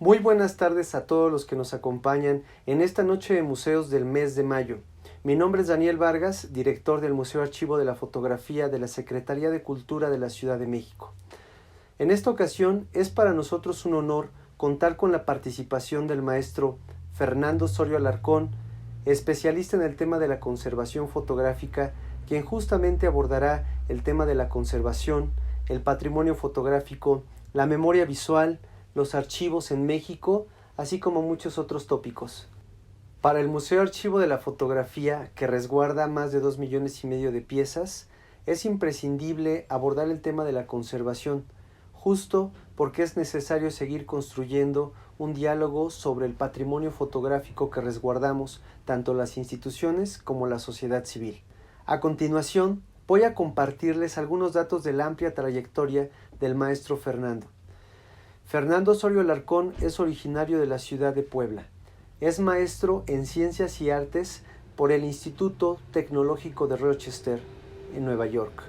Muy buenas tardes a todos los que nos acompañan en esta noche de museos del mes de mayo. Mi nombre es Daniel Vargas, director del Museo Archivo de la Fotografía de la Secretaría de Cultura de la Ciudad de México. En esta ocasión es para nosotros un honor contar con la participación del maestro Fernando Osorio Alarcón, especialista en el tema de la conservación fotográfica, quien justamente abordará el tema de la conservación, el patrimonio fotográfico, la memoria visual, los archivos en México, así como muchos otros tópicos. Para el Museo Archivo de la Fotografía, que resguarda más de 2,5 millones de piezas, es imprescindible abordar el tema de la conservación, justo porque es necesario seguir construyendo un diálogo sobre el patrimonio fotográfico que resguardamos tanto las instituciones como la sociedad civil. A continuación, voy a compartirles algunos datos de la amplia trayectoria del maestro Fernando. Fernando Osorio Alarcón es originario de la ciudad de Puebla. Es maestro en Ciencias y Artes por el Instituto Tecnológico de Rochester, en Nueva York.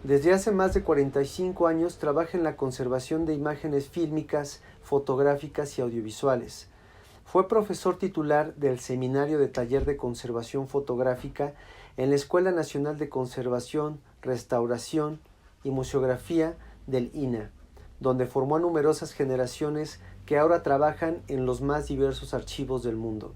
Desde hace más de 45 años trabaja en la conservación de imágenes fílmicas, fotográficas y audiovisuales. Fue profesor titular del Seminario de Taller de Conservación Fotográfica en la Escuela Nacional de Conservación, Restauración y Museografía del INAH, donde formó a numerosas generaciones que ahora trabajan en los más diversos archivos del mundo.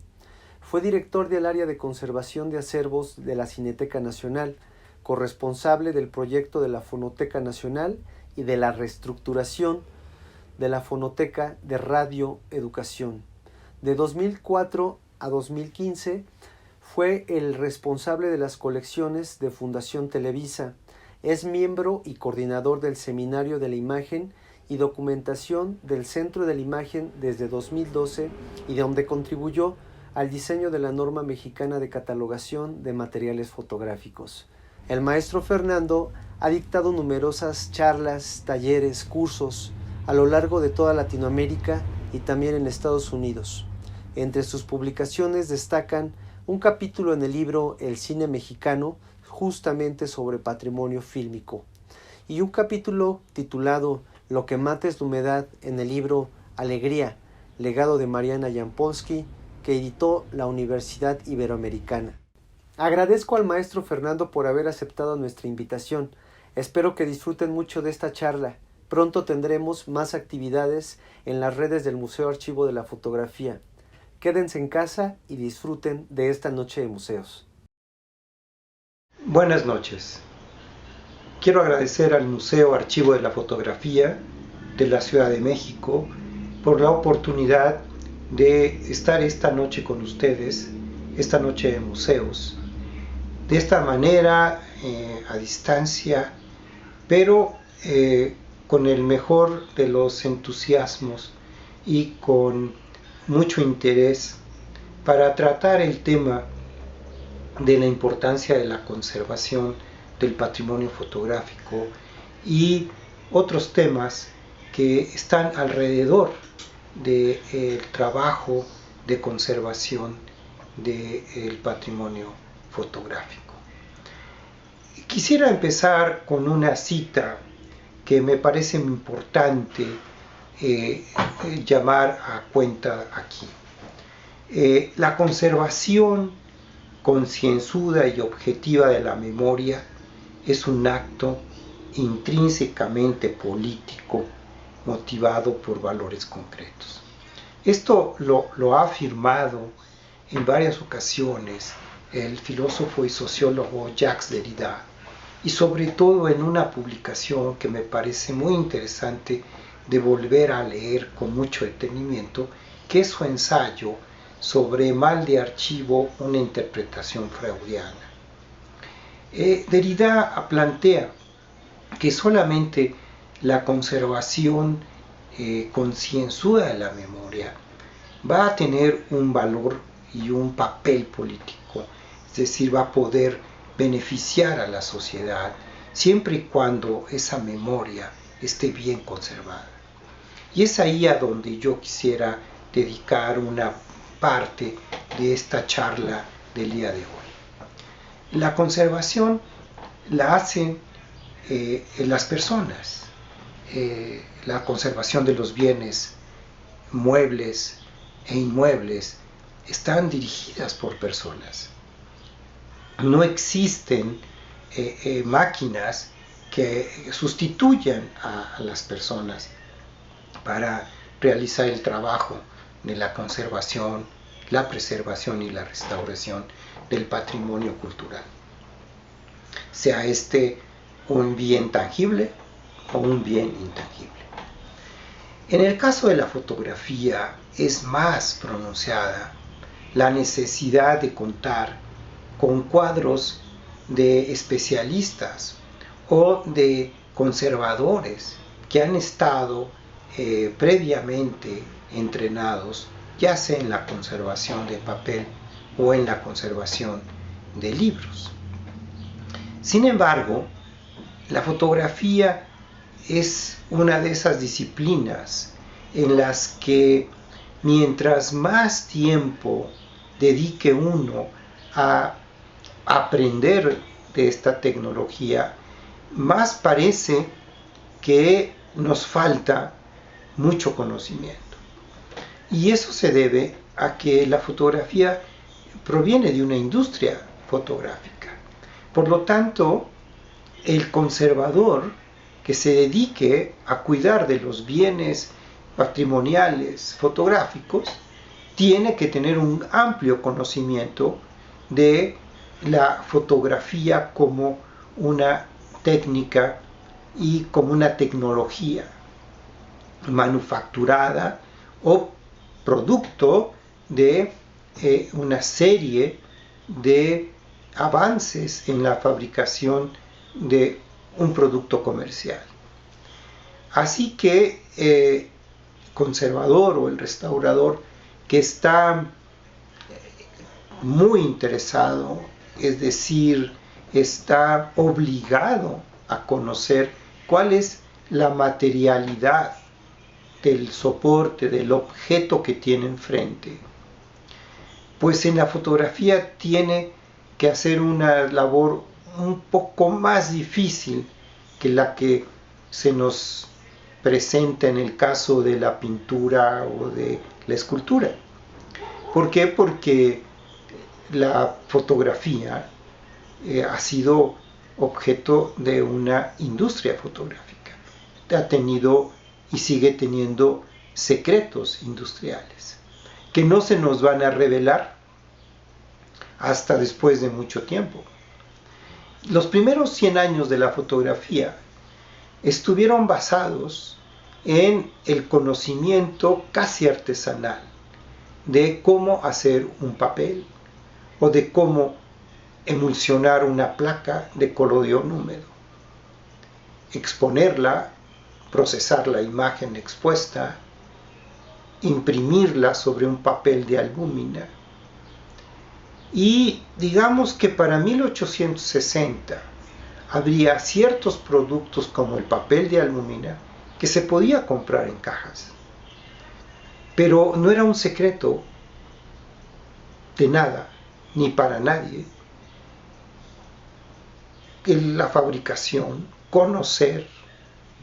Fue director del área de conservación de acervos de la Cineteca Nacional, corresponsable del proyecto de la Fonoteca Nacional y de la reestructuración de la Fonoteca de Radio Educación. De 2004 a 2015 fue el responsable de las colecciones de Fundación Televisa. Es miembro y coordinador del Seminario de la Imagen y Documentación del Centro de la Imagen desde 2012 y donde contribuyó al diseño de la norma mexicana de catalogación de materiales fotográficos. El maestro Fernando ha dictado numerosas charlas, talleres, cursos a lo largo de toda Latinoamérica y también en Estados Unidos. Entre sus publicaciones destacan un capítulo en el libro El cine mexicano, justamente sobre patrimonio fílmico, y un capítulo titulado Lo que mata es la humedad en el libro Alegría, legado de Mariana Jampolsky, que editó la Universidad Iberoamericana. Agradezco al maestro Fernando por haber aceptado nuestra invitación. Espero que disfruten mucho de esta charla. Pronto tendremos más actividades en las redes del Museo Archivo de la Fotografía. Quédense en casa y disfruten de esta noche de museos. Buenas noches. Quiero agradecer al Museo Archivo de la Fotografía de la Ciudad de México por la oportunidad de estar esta noche con ustedes, esta noche de museos. De esta manera, a distancia, pero con el mejor de los entusiasmos y con mucho interés para tratar el tema de la importancia de la conservación del patrimonio fotográfico y otros temas que están alrededor del trabajo de conservación del patrimonio fotográfico. Quisiera empezar con una cita que me parece muy importante llamar a cuenta aquí. La conservación concienzuda y objetiva de la memoria es un acto intrínsecamente político motivado por valores concretos. Esto lo ha afirmado en varias ocasiones el filósofo y sociólogo Jacques Derrida, y sobre todo en una publicación que me parece muy interesante de volver a leer con mucho detenimiento, que es su ensayo sobre mal de archivo, una interpretación freudiana. Derrida plantea que solamente la conservación concienzuda de la memoria va a tener un valor y un papel político, es decir, va a poder beneficiar a la sociedad siempre y cuando esa memoria esté bien conservada. Y es ahí a donde yo quisiera dedicar una parte de esta charla del día de hoy. La conservación la hacen las personas, la conservación de los bienes muebles e inmuebles están dirigidas por personas. No existen máquinas que sustituyan a las personas para realizar el trabajo de la conservación, la preservación y la restauración del patrimonio cultural. Sea este un bien tangible o un bien intangible. En el caso de la fotografía es más pronunciada la necesidad de contar con cuadros de especialistas o de conservadores que han estado previamente entrenados, ya sea en la conservación de papel o en la conservación de libros. Sin embargo, la fotografía es una de esas disciplinas en las que mientras más tiempo dedique uno a aprender de esta tecnología, más parece que nos falta mucho conocimiento. Y eso se debe a que la fotografía proviene de una industria fotográfica. Por lo tanto, el conservador que se dedique a cuidar de los bienes patrimoniales fotográficos tiene que tener un amplio conocimiento de la fotografía como una técnica y como una tecnología manufacturada o producto de una serie de avances en la fabricación de un producto comercial. Así que el conservador o el restaurador que está muy interesado, es decir, está obligado a conocer cuál es la materialidad del soporte, del objeto que tiene enfrente, pues en la fotografía tiene que hacer una labor un poco más difícil que la que se nos presenta en el caso de la pintura o de la escultura. ¿Por qué? Porque la fotografía ha sido objeto de una industria fotográfica. Ha tenido y sigue teniendo secretos industriales que no se nos van a revelar hasta después de mucho tiempo. Los primeros 100 años de la fotografía estuvieron basados en el conocimiento casi artesanal de cómo hacer un papel o de cómo emulsionar una placa de collodion húmedo, exponerla, procesar la imagen expuesta, imprimirla sobre un papel de albúmina. Y digamos que para 1860 habría ciertos productos como el papel de albúmina que se podía comprar en cajas. Pero no era un secreto de nada, ni para nadie, la fabricación, conocer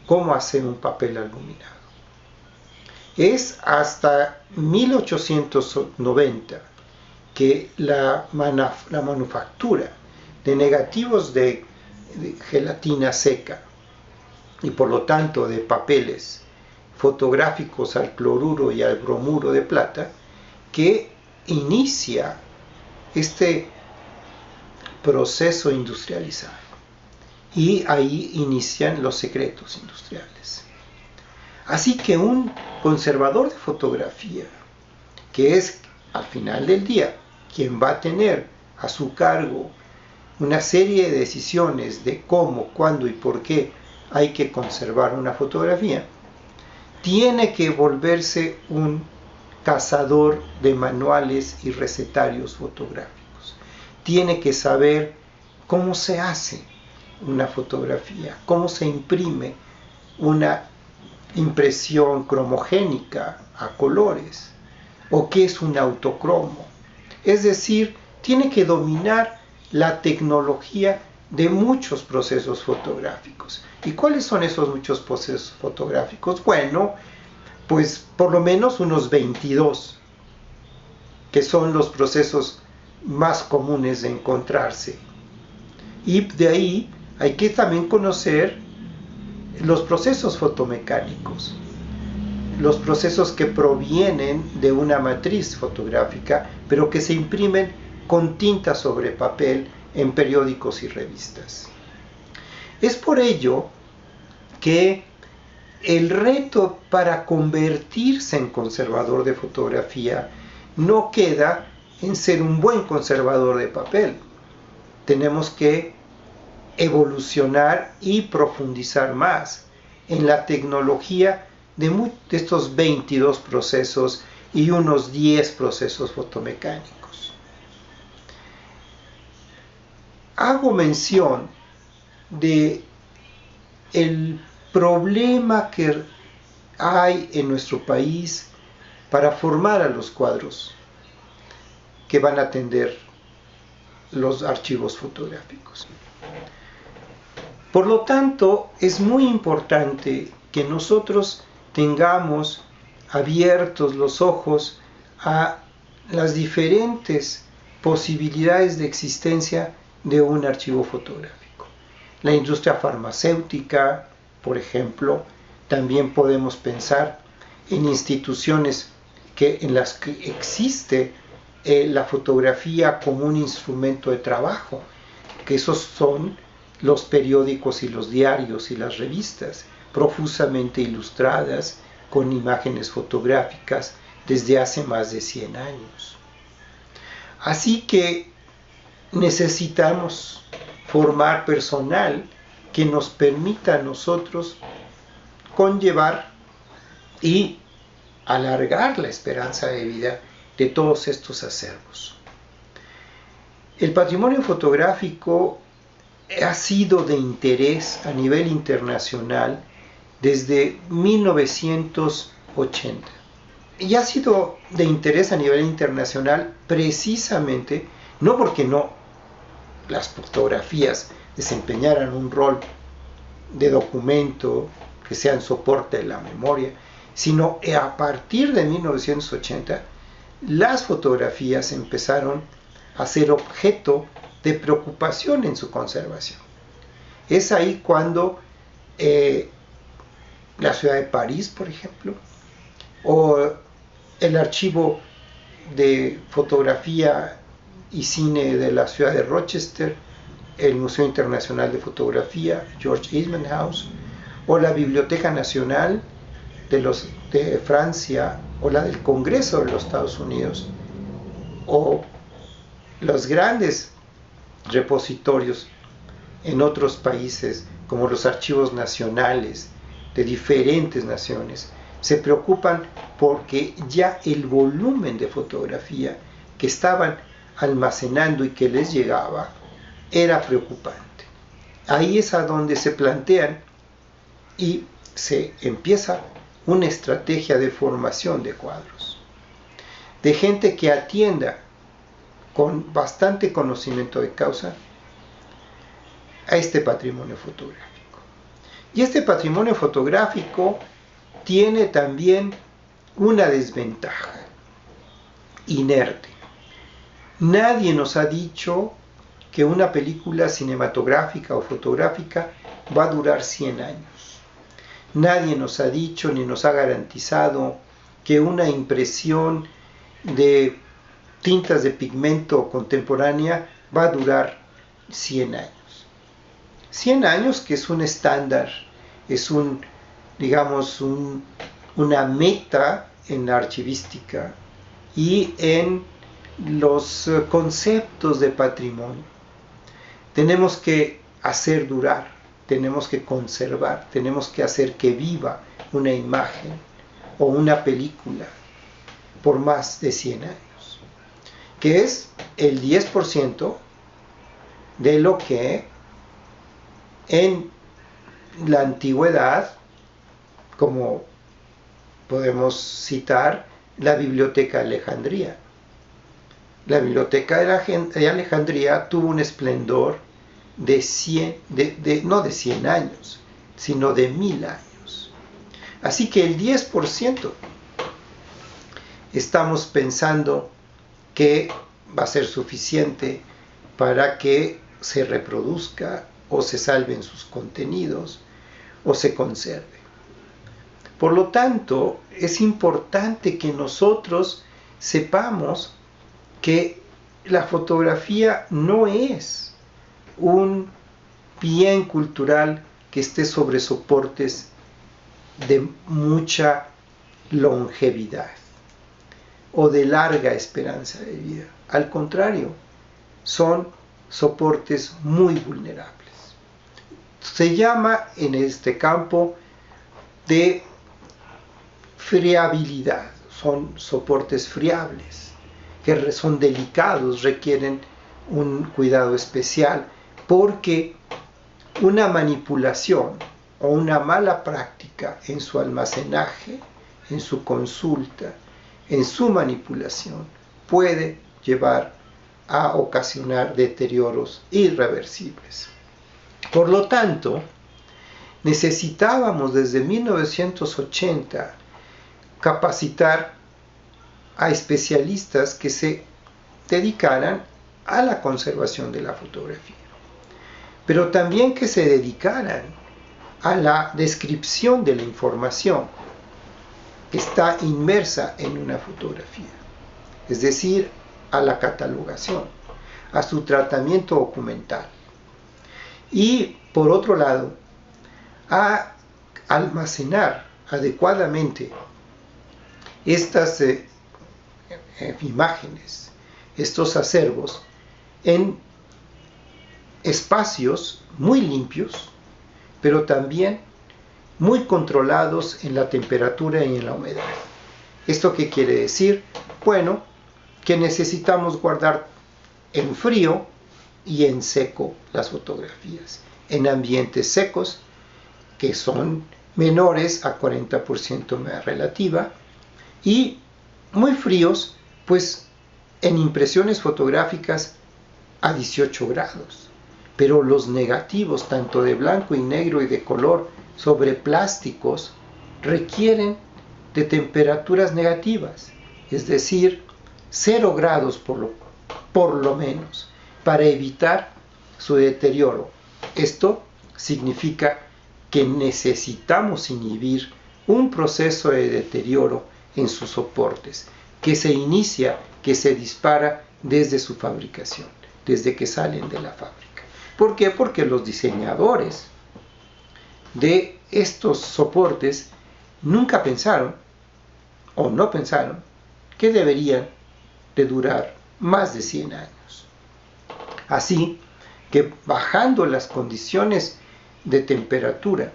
cómo hacer un papel aluminado. Es hasta 1890 que la manufactura de negativos de gelatina seca y por lo tanto de papeles fotográficos al cloruro y al bromuro de plata, que inicia este proceso industrializado. Y ahí inician los secretos industriales. Así que un conservador de fotografía, que es al final del día quien va a tener a su cargo una serie de decisiones de cómo, cuándo y por qué hay que conservar una fotografía, tiene que volverse un cazador de manuales y recetarios fotográficos. Tiene que saber cómo se hace una fotografía, cómo se imprime una impresión cromogénica a colores, o qué es un autocromo. Es decir, tiene que dominar la tecnología de muchos procesos fotográficos. ¿Y cuáles son esos muchos procesos fotográficos? Bueno, pues por lo menos unos 22, que son los procesos más comunes de encontrarse. Y de ahí hay que también conocer los procesos fotomecánicos, los procesos que provienen de una matriz fotográfica, pero que se imprimen con tinta sobre papel en periódicos y revistas. Es por ello que el reto para convertirse en conservador de fotografía no queda en ser un buen conservador de papel. Tenemos que evolucionar y profundizar más en la tecnología de estos 22 procesos y unos 10 procesos fotomecánicos. Hago mención de el problema que hay en nuestro país para formar a los cuadros que van a atender los archivos fotográficos. Por lo tanto, es muy importante que nosotros tengamos abiertos los ojos a las diferentes posibilidades de existencia de un archivo fotográfico. La industria farmacéutica, por ejemplo, también podemos pensar en instituciones en las que existe la fotografía como un instrumento de trabajo, que esos son los periódicos y los diarios y las revistas, profusamente ilustradas con imágenes fotográficas desde hace más de 100 años. Así que necesitamos formar personal que nos permita a nosotros conllevar y alargar la esperanza de vida de todos estos acervos. El patrimonio fotográfico ha sido de interés a nivel internacional desde 1980. Y ha sido de interés a nivel internacional precisamente, no porque las fotografías desempeñaran un rol de documento que sean soporte de la memoria, sino a partir de 1980 las fotografías empezaron a ser objeto de preocupación en su conservación. Es ahí cuando la ciudad de París, por ejemplo, o el archivo de fotografía y cine de la ciudad de Rochester, el Museo Internacional de Fotografía, George Eastman House, o la Biblioteca Nacional de Francia, o la del Congreso de los Estados Unidos, o los grandes repositorios en otros países, como los archivos nacionales de diferentes naciones, se preocupan porque ya el volumen de fotografía que estaban almacenando y que les llegaba era preocupante. Ahí es a donde se plantean y se empieza una estrategia de formación de cuadros, de gente que atienda con bastante conocimiento de causa a este patrimonio fotográfico. Y este patrimonio fotográfico tiene también una desventaja inerte. Nadie nos ha dicho que una película cinematográfica o fotográfica va a durar 100 años. Nadie nos ha dicho ni nos ha garantizado que una impresión de tintas de pigmento contemporánea va a durar 100 años. 100 años, que es un estándar, es una meta en la archivística y en los conceptos de patrimonio. Tenemos que hacer durar, tenemos que conservar, tenemos que hacer que viva una imagen o una película por más de 100 años, que es el 10% de lo que en la antigüedad, como podemos citar, la Biblioteca de Alejandría. La Biblioteca de Alejandría tuvo un esplendor no de 100 años, sino de 1000 años. Así que el 10% estamos pensando que va a ser suficiente para que se reproduzca o se salven sus contenidos o se conserve. Por lo tanto, es importante que nosotros sepamos que la fotografía no es un bien cultural que esté sobre soportes de mucha longevidad o de larga esperanza de vida. Al contrario, son soportes muy vulnerables. Se llama en este campo de friabilidad. Son soportes friables, que son delicados, requieren un cuidado especial, porque una manipulación o una mala práctica en su almacenaje, en su consulta, en su manipulación, puede llevar a ocasionar deterioros irreversibles. Por lo tanto, necesitábamos desde 1980 capacitar a especialistas que se dedicaran a la conservación de la fotografía, pero también que se dedicaran a la descripción de la información que está inmersa en una fotografía, es decir, a la catalogación, a su tratamiento documental. Y por otro lado, a almacenar adecuadamente estas imágenes, estos acervos, en espacios muy limpios, pero también muy controlados en la temperatura y en la humedad. ¿Esto qué quiere decir? Bueno, que necesitamos guardar en frío y en seco las fotografías, en ambientes secos, que son menores a 40% humedad relativa, y muy fríos, pues en impresiones fotográficas a 18 grados. Pero los negativos, tanto de blanco y negro y de color, sobre plásticos, requieren de temperaturas negativas, es decir, 0 grados por lo menos, para evitar su deterioro. Esto significa que necesitamos inhibir un proceso de deterioro en sus soportes, que se inicia, que se dispara desde su fabricación, desde que salen de la fábrica. ¿Por qué? Porque los diseñadores de estos soportes nunca pensaron, o no pensaron, que deberían de durar más de 100 años. Así que bajando las condiciones de temperatura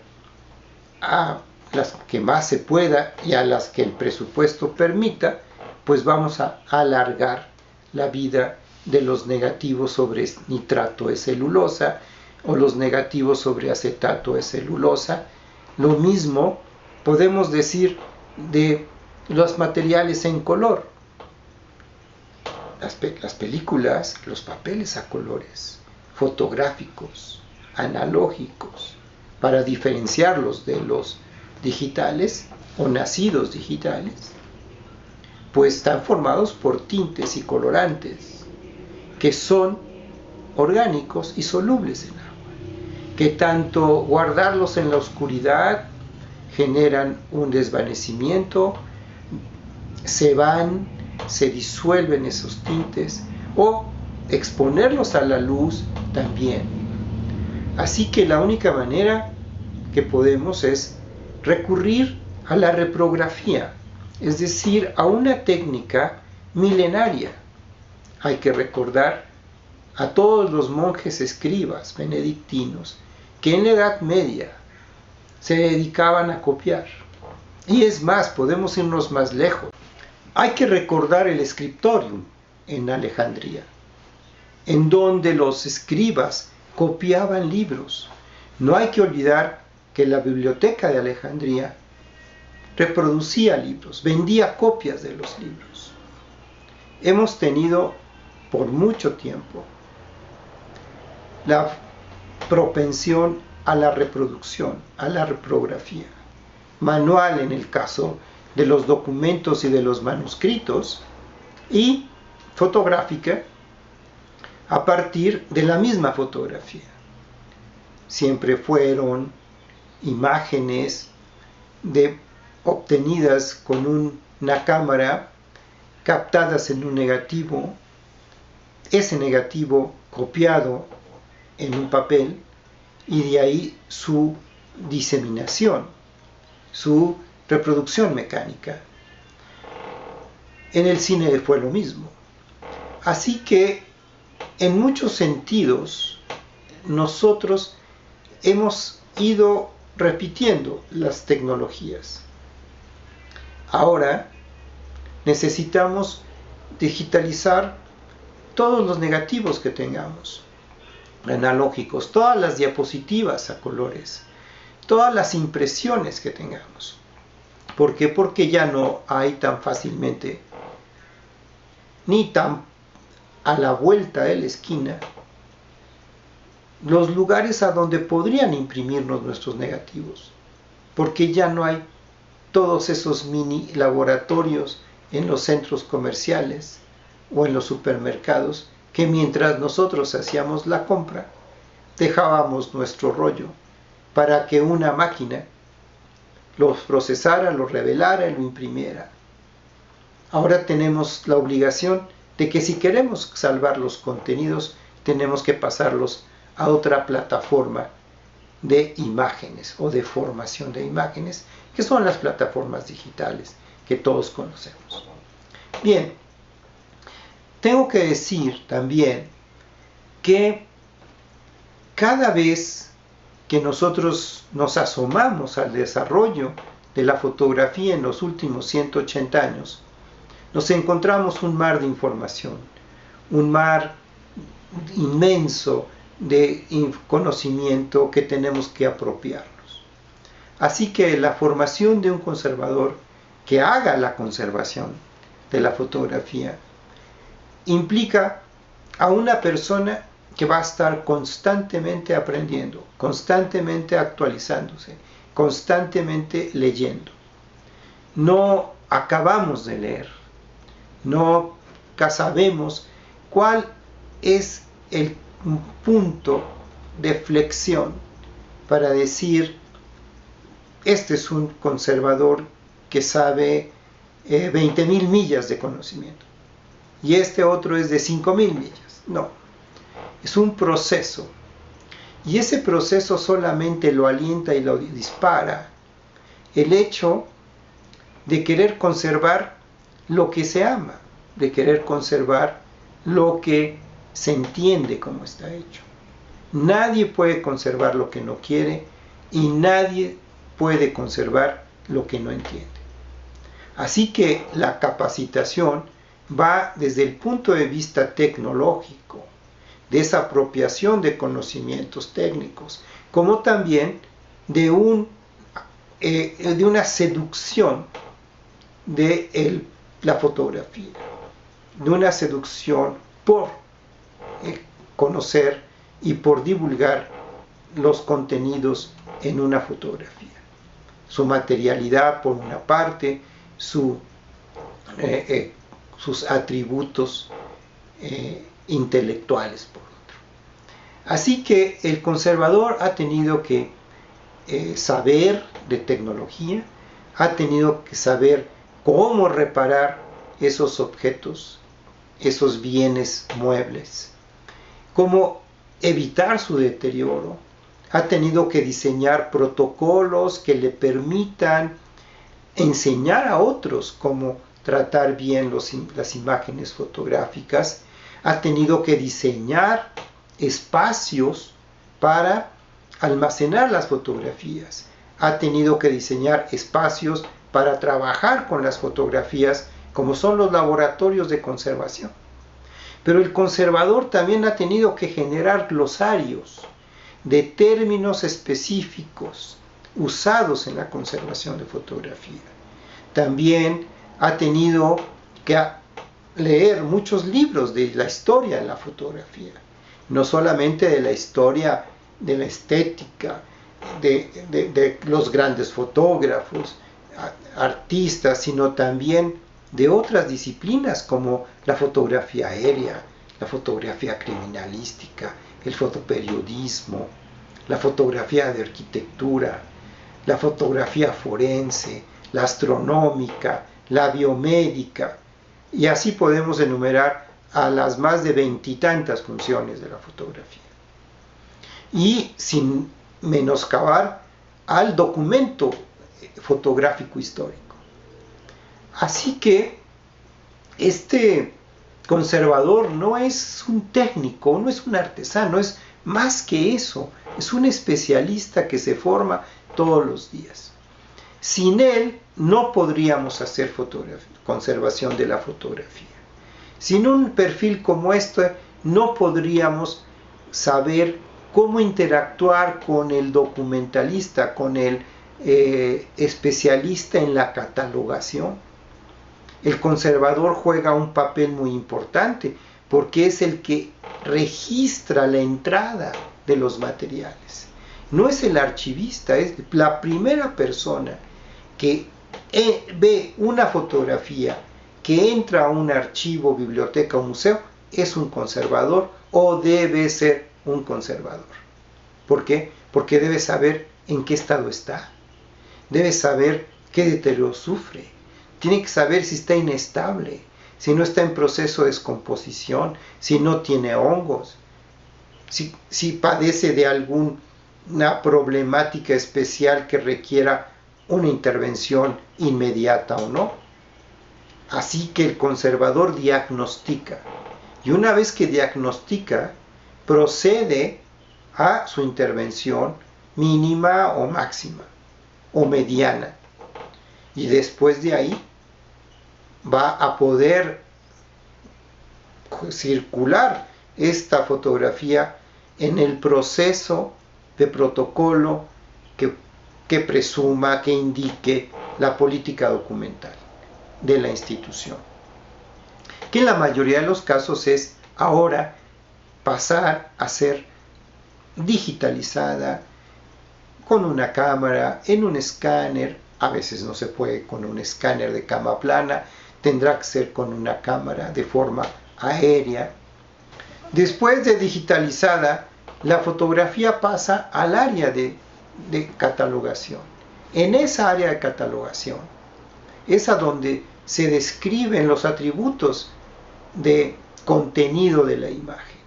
a las que más se pueda y a las que el presupuesto permita, pues vamos a alargar la vida de los negativos sobre nitrato de celulosa o los negativos sobre acetato de celulosa. Lo mismo podemos decir de los materiales en color. Las películas, los papeles a colores, fotográficos, analógicos, para diferenciarlos de los digitales o nacidos digitales, pues están formados por tintes y colorantes que son orgánicos y solubles en agua, que tanto guardarlos en la oscuridad generan un desvanecimiento, se van, se disuelven esos tintes, o exponerlos a la luz también. Así que la única manera que podemos es recurrir a la reprografía, es decir, a una técnica milenaria. Hay que recordar a todos los monjes escribas benedictinos que en la Edad Media se dedicaban a copiar. Y es más, podemos irnos más lejos. Hay que recordar el Scriptorium en Alejandría, en donde los escribas copiaban libros. No hay que olvidar que la biblioteca de Alejandría reproducía libros, vendía copias de los libros. Hemos tenido por mucho tiempo la propensión a la reproducción, a la reprografía. manual en el caso de los documentos y de los manuscritos, y fotográfica a partir de la misma fotografía. Siempre fueron imágenes obtenidas con una cámara, captadas en un negativo, ese negativo copiado en un papel, y de ahí su diseminación, su reproducción mecánica. En el cine fue lo mismo. Así que, en muchos sentidos, nosotros hemos ido repitiendo las tecnologías. Ahora necesitamos digitalizar todos los negativos que tengamos, analógicos, todas las diapositivas a colores, todas las impresiones que tengamos. ¿Por qué? Porque ya no hay tan fácilmente, ni tan a la vuelta de la esquina, los lugares a donde podrían imprimirnos nuestros negativos, porque ya no hay todos esos mini laboratorios en los centros comerciales o en los supermercados, que mientras nosotros hacíamos la compra, dejábamos nuestro rollo para que una máquina los procesara, los revelara y lo imprimiera. Ahora tenemos la obligación de que si queremos salvar los contenidos, tenemos que pasarlos a otra plataforma de imágenes o de formación de imágenes, que son las plataformas digitales que todos conocemos. Bien, tengo que decir también que cada vez que nosotros nos asomamos al desarrollo de la fotografía en los últimos 180 años, nos encontramos un mar de información, un mar inmenso de conocimiento que tenemos que apropiarnos. Así que la formación de un conservador que haga la conservación de la fotografía implica a una persona que va a estar constantemente aprendiendo, constantemente actualizándose, constantemente leyendo. No acabamos de leer, no sabemos cuál es el punto de flexión para decir: este es un conservador que sabe 20.000 millas de conocimiento y este otro es de 5.000 millas. No, es un proceso, y ese proceso solamente lo alienta y lo dispara el hecho de querer conservar lo que se ama, de querer conservar lo que se entiende cómo está hecho. Nadie puede conservar lo que no quiere, y nadie puede conservar lo que no entiende. Así que la capacitación va desde el punto de vista tecnológico, de esa apropiación de conocimientos técnicos, como también de una seducción de la fotografía, de una seducción por conocer y por divulgar los contenidos en una fotografía. Su materialidad por una parte, sus atributos intelectuales por otro. Así que el conservador ha tenido que saber de tecnología, ha tenido que saber cómo reparar esos objetos, esos bienes muebles, cómo evitar su deterioro. Ha tenido que diseñar protocolos que le permitan enseñar a otros cómo tratar bien las imágenes fotográficas. Ha tenido que diseñar espacios para almacenar las fotografías. Ha tenido que diseñar espacios para trabajar con las fotografías, como son los laboratorios de conservación. Pero el conservador también ha tenido que generar glosarios de términos específicos usados en la conservación de fotografía. También ha tenido que leer muchos libros de la historia de la fotografía, no solamente de la historia de la estética de los grandes fotógrafos, artistas, sino también de otras disciplinas como la fotografía aérea, la fotografía criminalística, el fotoperiodismo, la fotografía de arquitectura, la fotografía forense, la astronómica, la biomédica, y así podemos enumerar a las más de 20 y tantas funciones de la fotografía. Y sin menoscabar al documento fotográfico histórico. Así que este conservador no es un técnico, no es un artesano, es más que eso, es un especialista que se forma todos los días. Sin él no podríamos hacer conservación de la fotografía. Sin un perfil como este no podríamos saber cómo interactuar con el documentalista, con el especialista en la catalogación. El conservador juega un papel muy importante porque es el que registra la entrada de los materiales. No es el archivista, es la primera persona que ve una fotografía que entra a un archivo, biblioteca o museo, es un conservador o debe ser un conservador. ¿Por qué? Porque debe saber en qué estado está, debe saber qué deterioro sufre, tiene que saber si está inestable, si no está en proceso de descomposición, si no tiene hongos, si padece de alguna problemática especial que requiera una intervención inmediata o no. Así que el conservador diagnostica, y una vez que diagnostica, procede a su intervención mínima o máxima, o mediana. Y después de ahí va a poder circular esta fotografía en el proceso de protocolo que presuma, que indique la política documental de la institución. Que en la mayoría de los casos es ahora pasar a ser digitalizada con una cámara, en un escáner. A veces no se puede con un escáner de cama plana, tendrá que ser con una cámara de forma aérea. Después de digitalizada, la fotografía pasa al área de catalogación. En esa área de catalogación es a donde se describen los atributos de contenido de la imagen,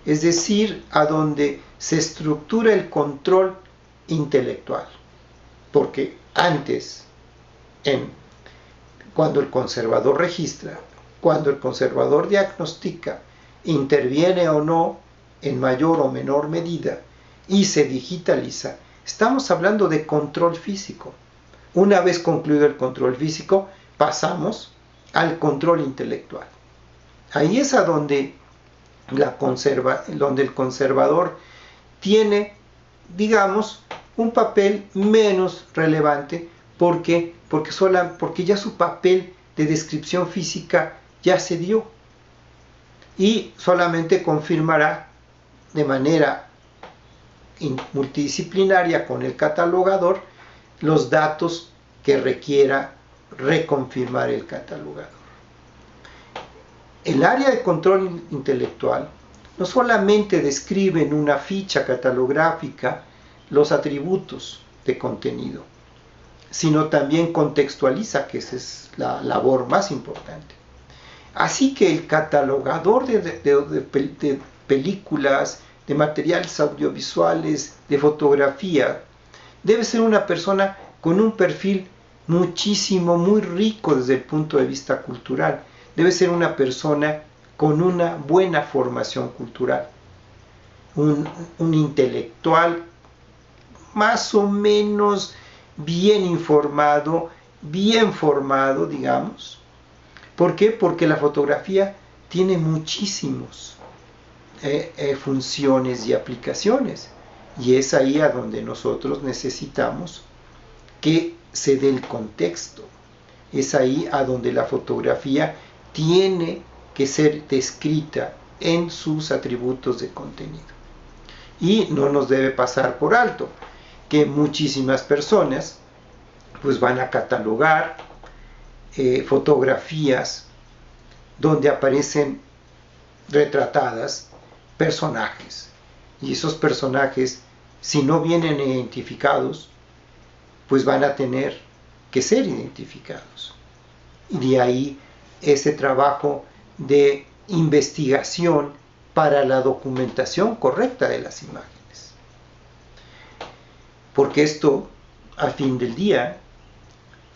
es decir, a donde se estructura el control intelectual, porque antes, cuando el conservador registra, cuando el conservador diagnostica, interviene o no en mayor o menor medida y se digitaliza, estamos hablando de control físico. Una vez concluido el control físico, pasamos al control intelectual. Ahí es a donde el conservador tiene, digamos, un papel menos relevante porque ya su papel de descripción física ya se dio y solamente confirmará de manera multidisciplinaria con el catalogador los datos que requiera reconfirmar el catalogador. El área de control intelectual no solamente describe en una ficha catalográfica los atributos de contenido, sino también contextualiza, que esa es la labor más importante. Así que el catalogador de películas, de materiales audiovisuales, de fotografía, debe ser una persona con un perfil muy rico desde el punto de vista cultural. Debe ser una persona con una buena formación cultural, un intelectual más o menos bien informado, bien formado, digamos. ¿Por qué? Porque la fotografía tiene muchísimas funciones y aplicaciones, y es ahí a donde nosotros necesitamos que se dé el contexto. Es ahí a donde la fotografía tiene que ser descrita en sus atributos de contenido. Y no nos debe pasar por alto que muchísimas personas pues van a catalogar fotografías donde aparecen retratadas personajes, y esos personajes, si no vienen identificados, pues van a tener que ser identificados. Y de ahí ese trabajo de investigación para la documentación correcta de las imágenes. Porque esto, al fin del día,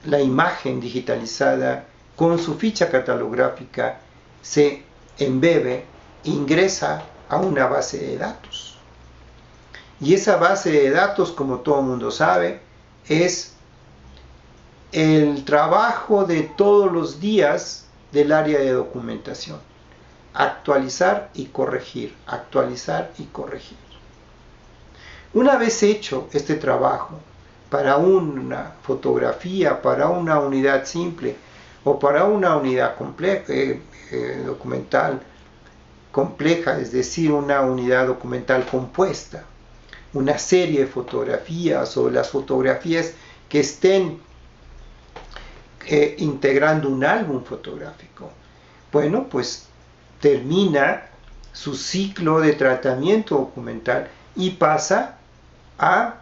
la imagen digitalizada con su ficha catalográfica se embebe, ingresa a una base de datos. Y esa base de datos, como todo el mundo sabe, es el trabajo de todos los días del área de documentación. Actualizar y corregir, actualizar y corregir. Una vez hecho este trabajo para una fotografía, para una unidad simple o para una unidad documental compleja, es decir, una unidad documental compuesta, una serie de fotografías o las fotografías que estén integrando un álbum fotográfico. Bueno, pues termina su ciclo de tratamiento documental y pasa a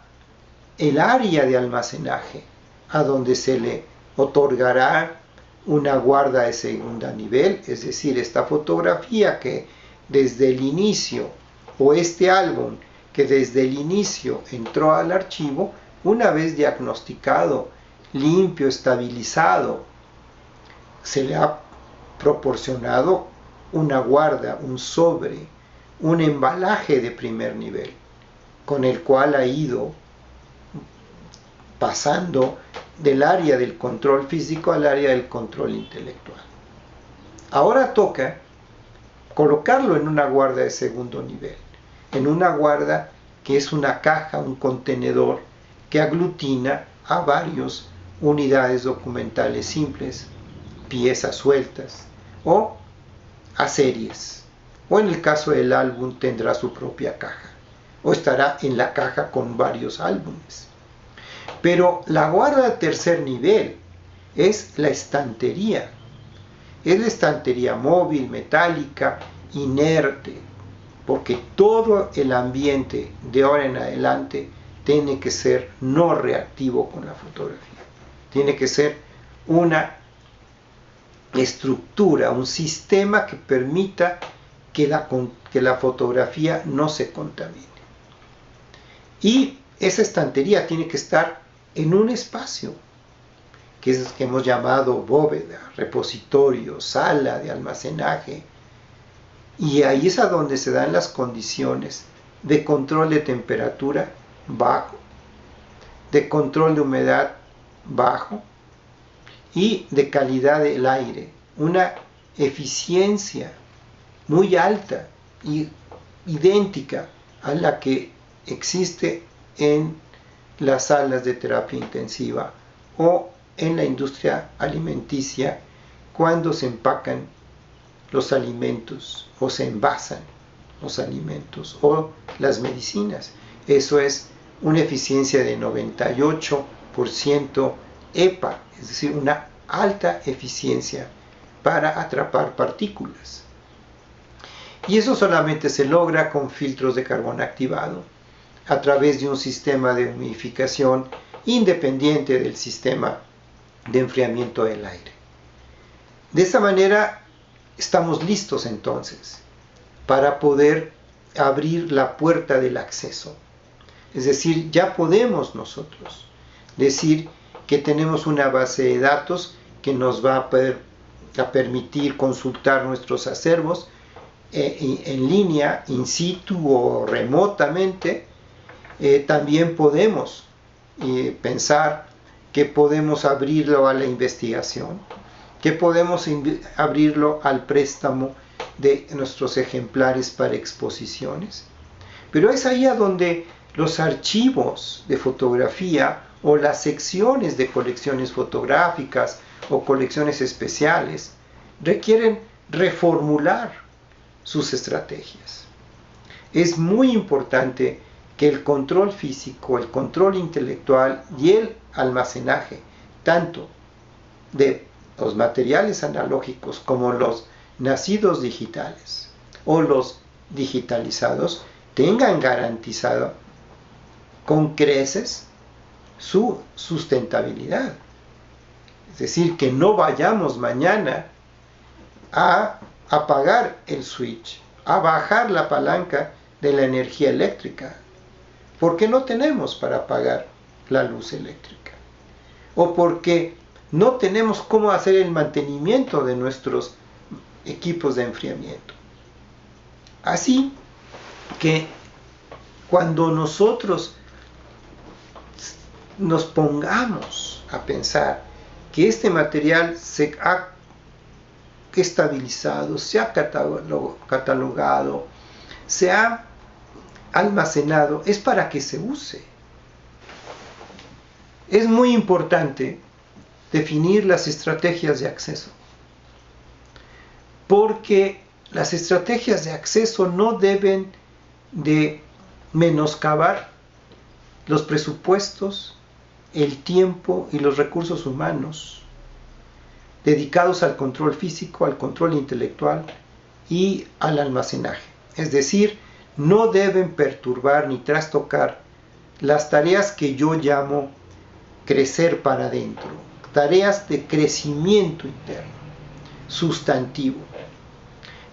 el área de almacenaje, a donde se le otorgará una guarda de segundo nivel, es decir, esta fotografía que desde el inicio, o este álbum que desde el inicio entró al archivo, una vez diagnosticado, limpio, estabilizado, se le ha proporcionado una guarda, un sobre, un embalaje de primer nivel, con el cual ha ido pasando del área del control físico al área del control intelectual. Ahora toca colocarlo en una guarda de segundo nivel, en una guarda que es una caja, un contenedor que aglutina a varias unidades documentales simples, piezas sueltas o a series, o en el caso del álbum tendrá su propia caja o estará en la caja con varios álbumes. Pero la guarda de tercer nivel es la estantería. Es la estantería móvil, metálica, inerte, porque todo el ambiente de ahora en adelante tiene que ser no reactivo con la fotografía. Tiene que ser una estructura, un sistema que permita que la fotografía no se contamine. Y esa estantería tiene que estar en un espacio que hemos llamado bóveda, repositorio, sala de almacenaje, y ahí es a donde se dan las condiciones de control de temperatura bajo, de control de humedad bajo y de calidad del aire, una eficiencia muy alta y idéntica a la que existe en las salas de terapia intensiva o en la industria alimenticia cuando se empacan los alimentos o se envasan los alimentos o las medicinas. Eso es una eficiencia de 98% EPA, es decir, una alta eficiencia para atrapar partículas. Y eso solamente se logra con filtros de carbón activado a través de un sistema de humidificación independiente del sistema de enfriamiento del aire. De esa manera estamos listos entonces para poder abrir la puerta del acceso. Es decir, ya podemos nosotros decir que tenemos una base de datos que nos va a permitir consultar nuestros acervos en línea, in situ o remotamente. También podemos pensar que podemos abrirlo a la investigación, que podemos abrirlo al préstamo de nuestros ejemplares para exposiciones. Pero es ahí a donde los archivos de fotografía o las secciones de colecciones fotográficas o colecciones especiales requieren reformular sus estrategias. Es muy importante que el control físico, el control intelectual y el almacenaje, tanto de los materiales analógicos como los nacidos digitales o los digitalizados, tengan garantizado con creces su sustentabilidad. Es decir, que no vayamos mañana a apagar el switch, a bajar la palanca de la energía eléctrica, porque no tenemos para apagar la luz eléctrica, o porque no tenemos cómo hacer el mantenimiento de nuestros equipos de enfriamiento. Así que cuando nosotros nos pongamos a pensar que este material se ha estabilizado, se ha catalogado, se ha almacenado, es para que se use. Es muy importante definir las estrategias de acceso, porque las estrategias de acceso no deben de menoscabar los presupuestos, el tiempo y los recursos humanos dedicados al control físico, al control intelectual y al almacenaje. Es decir, no deben perturbar ni trastocar las tareas que yo llamo crecer para adentro, tareas de crecimiento interno, sustantivo.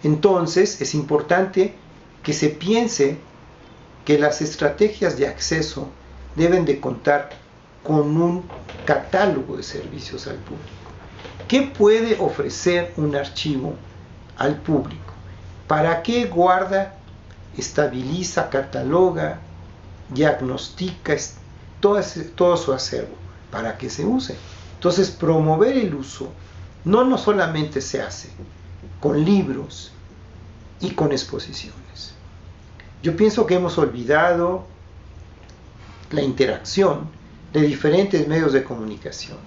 Entonces, es importante que se piense que las estrategias de acceso deben de contar con un catálogo de servicios al público. ¿Qué puede ofrecer un archivo al público? ¿Para qué guarda, estabiliza, cataloga, diagnostica todo su acervo? Para que se use. Entonces, promover el uso no solamente se hace con libros y con exposiciones. Yo pienso que hemos olvidado la interacción de diferentes medios de comunicación.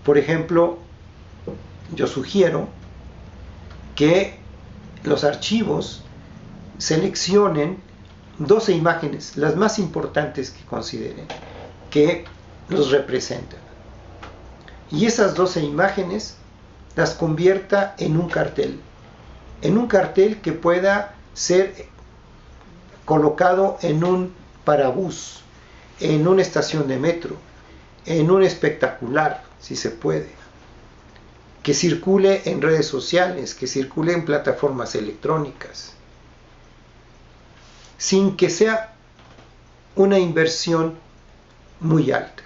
Por ejemplo, yo sugiero que los archivos seleccionen 12 imágenes, las más importantes que consideren, que los representan. Y esas 12 imágenes las convierta en un cartel que pueda ser colocado en un parabús, en una estación de metro, en un espectacular, si se puede, que circule en redes sociales, que circule en plataformas electrónicas, sin que sea una inversión muy alta.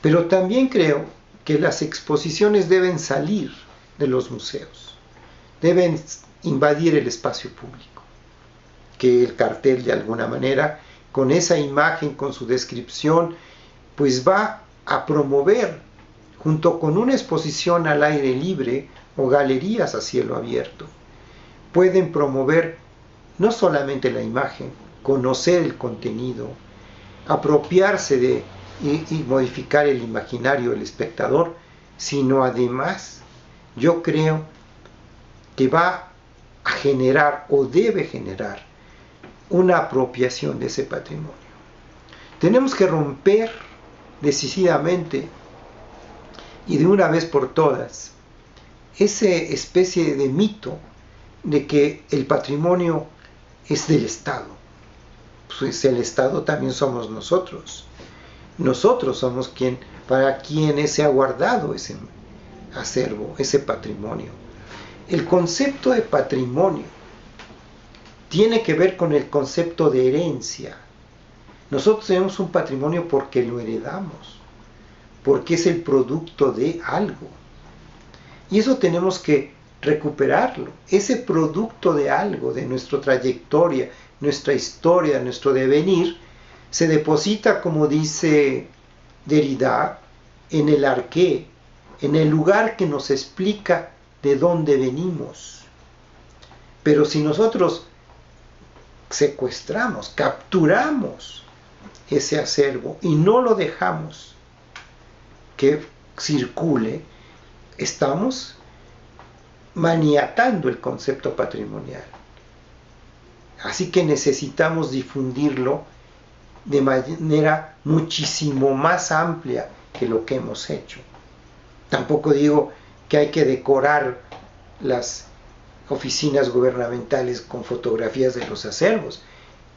Pero también creo que las exposiciones deben salir de los museos, deben invadir el espacio público, que el cartel de alguna manera, con esa imagen, con su descripción, pues va a promover, junto con una exposición al aire libre o galerías a cielo abierto, pueden promover no solamente la imagen, conocer el contenido, apropiarse de y modificar el imaginario del espectador, sino además, yo creo que va a generar o debe generar una apropiación de ese patrimonio. Tenemos que romper decisivamente y de una vez por todas esa especie de mito de que el patrimonio es del Estado. Pues el Estado también somos nosotros. Nosotros somos para quienes se ha guardado ese acervo, ese patrimonio. El concepto de patrimonio tiene que ver con el concepto de herencia. Nosotros tenemos un patrimonio porque lo heredamos, porque es el producto de algo. Y eso tenemos que recuperarlo. Ese producto de algo, de nuestra trayectoria, nuestra historia, nuestro devenir, se deposita, como dice Derrida, en el arqué, en el lugar que nos explica de dónde venimos. Pero si nosotros secuestramos, capturamos ese acervo y no lo dejamos que circule, estamos maniatando el concepto patrimonial. Así que necesitamos difundirlo de manera muchísimo más amplia que lo que hemos hecho. Tampoco digo que hay que decorar las oficinas gubernamentales con fotografías de los acervos.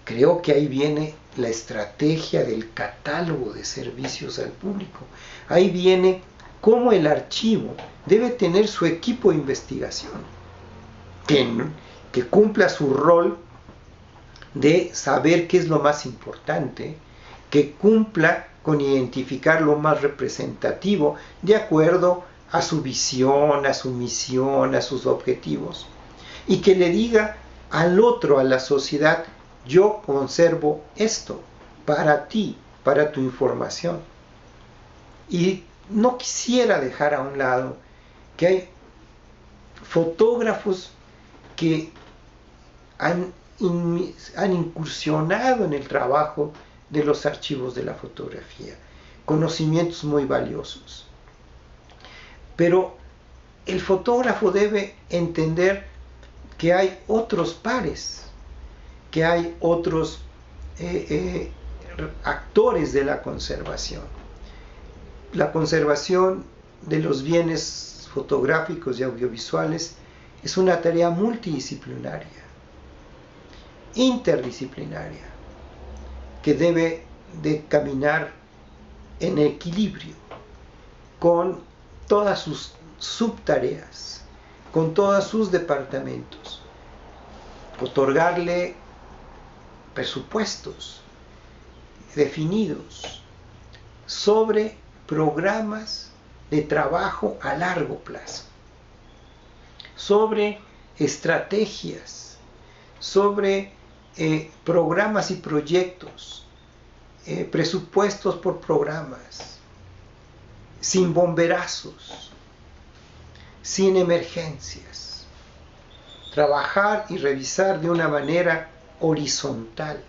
Creo que ahí viene la estrategia del catálogo de servicios al público. Ahí viene cómo el archivo debe tener su equipo de investigación, que cumpla su rol de saber qué es lo más importante, que cumpla con identificar lo más representativo de acuerdo a su visión, a su misión, a sus objetivos, y que le diga al otro, a la sociedad: yo conservo esto para ti, para tu información. Y no quisiera dejar a un lado que hay fotógrafos que han incursionado en el trabajo de los archivos de la fotografía, conocimientos muy valiosos. Pero el fotógrafo debe entender que hay otros pares, que hay otros actores de la conservación. La conservación de los bienes fotográficos y audiovisuales es una tarea multidisciplinaria, interdisciplinaria, que debe de caminar en equilibrio con todas sus subtareas, con todos sus departamentos, otorgarle presupuestos definidos sobre programas de trabajo a largo plazo, sobre estrategias, sobre programas y proyectos, presupuestos por programas, sin bomberazos, sin emergencias. Trabajar y revisar de una manera horizontal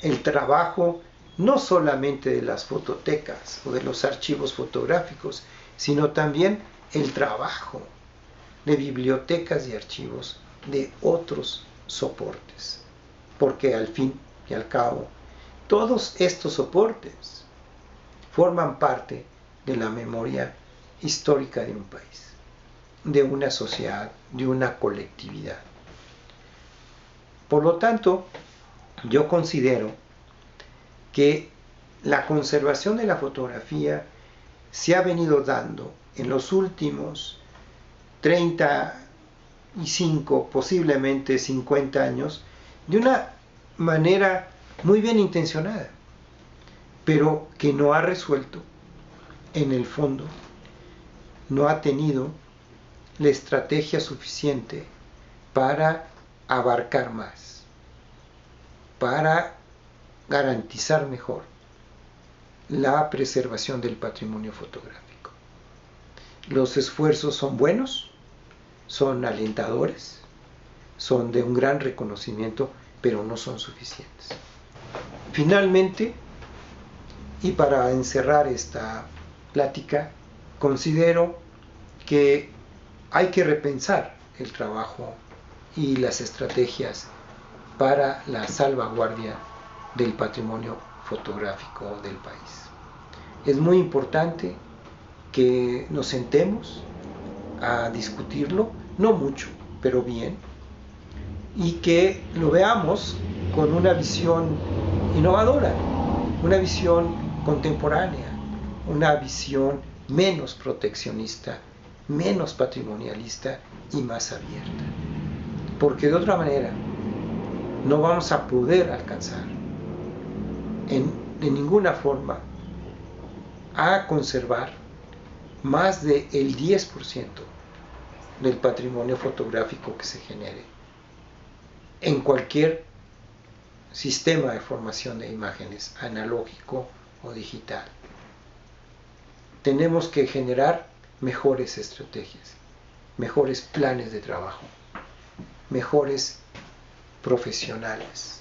el trabajo no solamente de las fototecas o de los archivos fotográficos, sino también el trabajo de bibliotecas y archivos de otros soportes, porque al fin y al cabo todos estos soportes forman parte de la memoria histórica de un país, de una sociedad, de una colectividad. Por lo tanto, yo considero que la conservación de la fotografía se ha venido dando en los últimos 35, posiblemente 50 años, de una manera muy bien intencionada, pero que no ha resuelto, en el fondo, no ha tenido la estrategia suficiente para abarcar más, para garantizar mejor la preservación del patrimonio fotográfico. Los esfuerzos son buenos, son alentadores, son de un gran reconocimiento, pero no son suficientes. Finalmente, y para encerrar esta plática, considero que hay que repensar el trabajo y las estrategias para la salvaguardia del patrimonio fotográfico del país. Es muy importante que nos sentemos a discutirlo, no mucho, pero bien, y que lo veamos con una visión innovadora, una visión contemporánea, una visión menos proteccionista, menos patrimonialista y más abierta. Porque de otra manera no vamos a poder alcanzar de ninguna forma a conservar más del 10% del patrimonio fotográfico que se genere en cualquier sistema de formación de imágenes, analógico o digital. Tenemos que generar mejores estrategias, mejores planes de trabajo, mejores profesionales.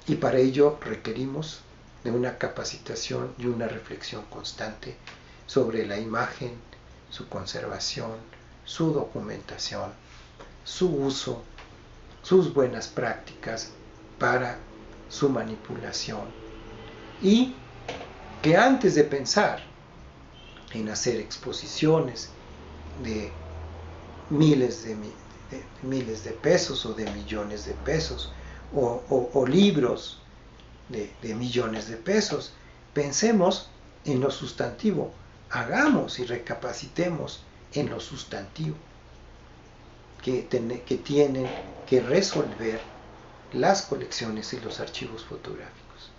Y para ello requerimos de una capacitación y una reflexión constante sobre la imagen, su conservación, su documentación, su uso, sus buenas prácticas para su manipulación, y que antes de pensar en hacer exposiciones de miles de pesos o de millones de pesos o libros de millones de pesos, pensemos en lo sustantivo, hagamos y recapacitemos en lo sustantivo que tienen que resolver las colecciones y los archivos fotográficos.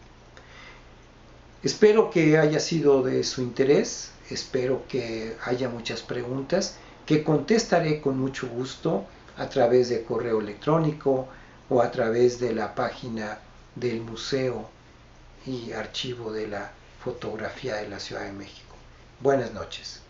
Espero que haya sido de su interés, espero que haya muchas preguntas que contestaré con mucho gusto a través de correo electrónico o a través de la página del Museo y Archivo de la Fotografía de la Ciudad de México. Buenas noches.